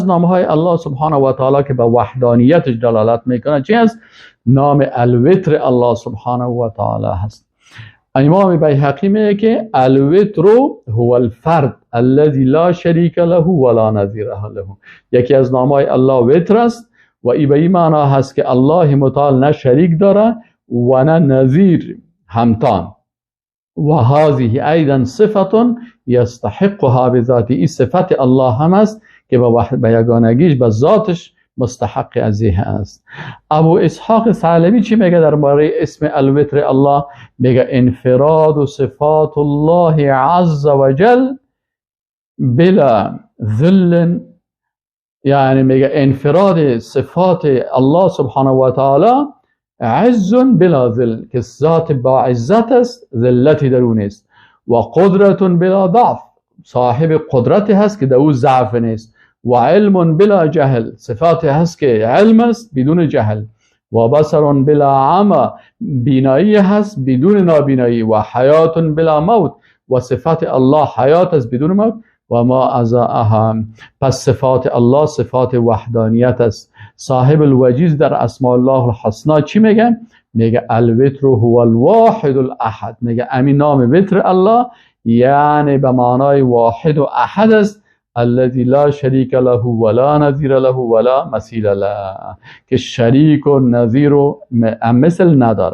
نامهای الله سبحانه و تعالی که به وحدانیتش دلالت میکنه چی است؟ نام الوتر الله سبحانه و تعالی هست. امام بیهقی میگه که الوتر هو الفرد الذي لا شریک له ولا نظیر له. یکی از نامهای الله وتر است و این به این معنا هست که الله متعال نه شریک داره و نه نظیر همتان. و هذه ایضا صفت یستحقها بذاته. این صفت الله هم است که به یگانگیش به ذاتش مستحق ازیه است. ابو اسحاق ثعلبی چی میگه درباره اسم الوتر الله؟ میگه انفراد صفات الله عز وجل بلا ذل، یعنی میگه انفراد صفات الله سبحانه و تعالی عز بلا ذل، که ذات با عزت است ذلتی درون است، و قدرت بلا ضعف، صاحب قدرت هست که در او ضعف نیست، و علم بلا جهل، صفات هست که علم است بدون جهل، و بصر بلا عمى، بینایی هست بدون نابینایی، و حیات بلا موت، و صفات الله حیات است بدون موت، و ما ازاها. پس صفات الله صفات وحدانیت است. صاحب الوجیز در اسماء الله الحسنا چی میگه؟ میگه الوتر هو الواحد الاحد. میگه امین نام وتر الله یعنی به معنای واحد و احد است، الذي لا شریک له ولا نظیر له ولا مثیل له، که شریک و نظیر و مثل نداره.